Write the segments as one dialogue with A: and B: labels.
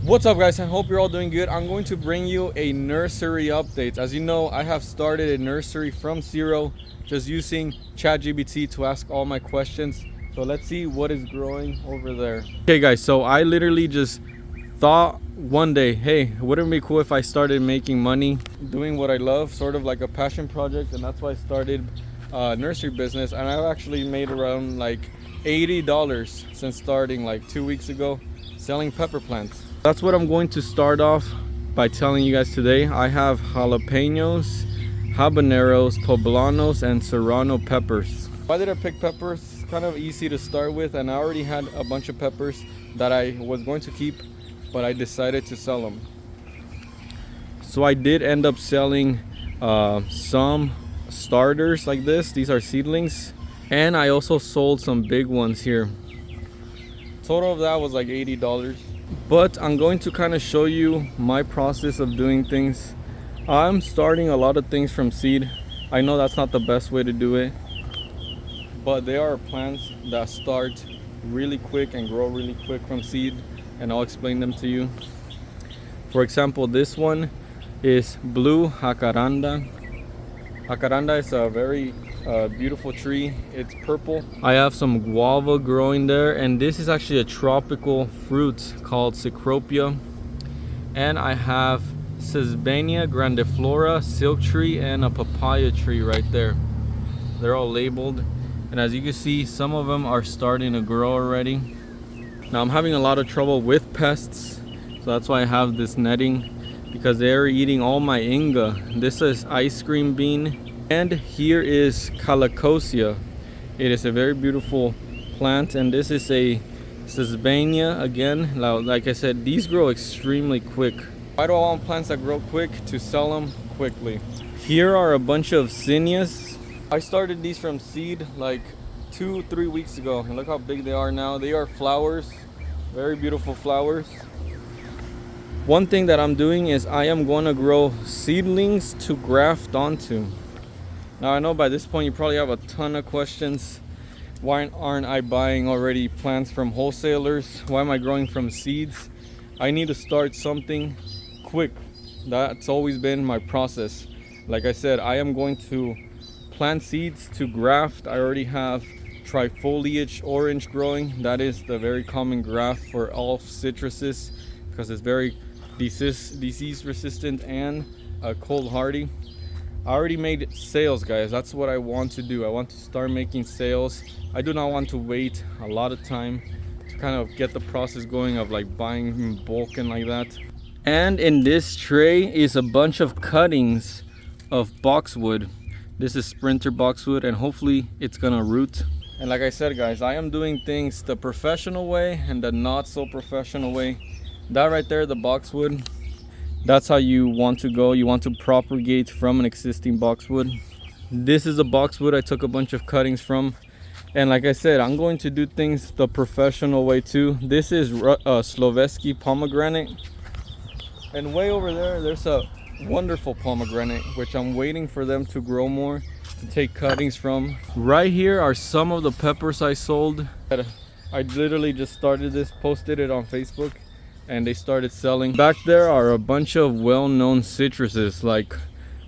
A: What's up, guys? I hope you're all doing good. I'm going to bring you a nursery update. As you know, I have started a nursery from zero, just using ChatGPT to ask all my questions. So let's see what is growing over there. Okay guys, so I literally just thought one day, hey, wouldn't it be cool if I started making money doing what I love, sort of like a passion project? And that's why I started a nursery business. And I've actually made around like $80 since starting like 2 weeks ago, selling pepper plants. That's what I'm going to start off by telling you guys today. I have jalapenos, habaneros, poblanos, and serrano peppers. Why did I pick peppers? It's kind of easy to start with, and I already had a bunch of peppers that I was going to keep, but I decided to sell them. So I did end up selling some starters like this. These are seedlings, and I also sold some big ones here. Total of that was like $80. But I'm going to kind of show you my process of doing things. I'm starting a lot of things from seed. I know that's not the best way to do it, but there are plants that start really quick and grow really quick from seed, and I'll explain them to you. For example, this one is blue jacaranda. Jacaranda is a very beautiful tree. It's purple. I have some guava growing there, and this is actually a tropical fruit called cecropia. And I have Sesbania grandiflora, silk tree, and a papaya tree right there. They're all labeled, and as you can see, some of them are starting to grow already. Now I'm having a lot of trouble with pests, so that's why I have this netting, because they're eating all my inga. This is ice cream bean. And here is calicosia. It is a very beautiful plant, and this is a Sesbania. Again, like I said, these grow extremely quick. Why do I want plants that grow quick? To sell them quickly. Here are a bunch of zinnias. I started these from seed like 2-3 weeks ago, and look how big they are now. They are flowers, very beautiful flowers. One thing that I'm doing is I am going to grow seedlings to graft onto. Now I know by this point you probably have a ton of questions. Why aren't I buying already plants from wholesalers? Why am I growing from seeds? I need to start something quick. That's always been my process. Like I said, I am going to plant seeds to graft. I already have trifoliate orange growing. That is the very common graft for all citruses, because it's very disease resistant and cold hardy. I already made sales, guys. That's what I want to do. I want to start making sales. I do not want to wait a lot of time to kind of get the process going of like buying in bulk and like that. And in this tray is a bunch of cuttings of boxwood. This is sprinter boxwood, and hopefully it's gonna root. And like I said, guys, I am doing things the professional way and the not so professional way. That right there, the boxwood, that's how you want to go. You want to propagate from an existing boxwood. This is a boxwood I took a bunch of cuttings from. And like I said, I'm going to do things the professional way too. This is Sloveski pomegranate. And way over there, there's a wonderful pomegranate, which I'm waiting for them to grow more to take cuttings from. Right here are some of the peppers I sold. I literally just started this, posted it on Facebook, and they started selling. Back there are a bunch of well-known citruses like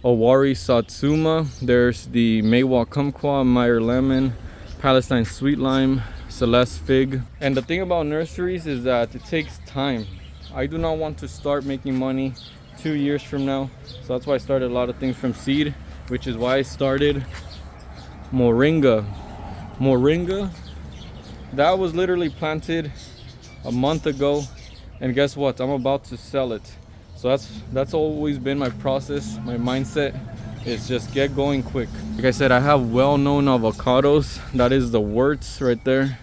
A: Owari Satsuma. There's the Maywa Kumquat, Meyer Lemon, Palestine Sweet Lime, Celeste Fig. And the thing about nurseries is that it takes time. I do not want to start making money 2 years from now, so that's why I started a lot of things from seed, which is why I started moringa. Moringa, that was literally planted a month ago. And guess what? I'm about to sell it. So that's always been my process. My mindset is just get going quick. Like I said, I have well-known avocados. That is the Wurtz right there.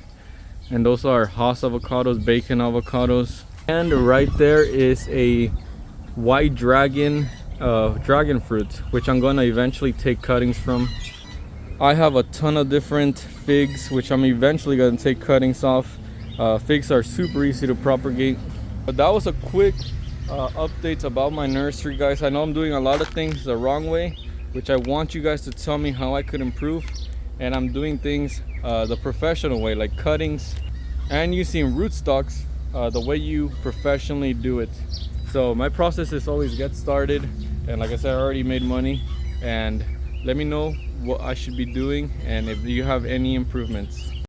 A: And those are Haas avocados, bacon avocados. And right there is a white dragon fruit, which I'm gonna eventually take cuttings from. I have a ton of different figs, which I'm eventually gonna take cuttings off. Figs are super easy to propagate. But that was a quick update about my nursery, guys. I know I'm doing a lot of things the wrong way, which I want you guys to tell me how I could improve. And I'm doing things the professional way, like cuttings and using rootstocks the way you professionally do it. So my process is always get started, and like I said, I already made money, and let me know what I should be doing and if you have any improvements.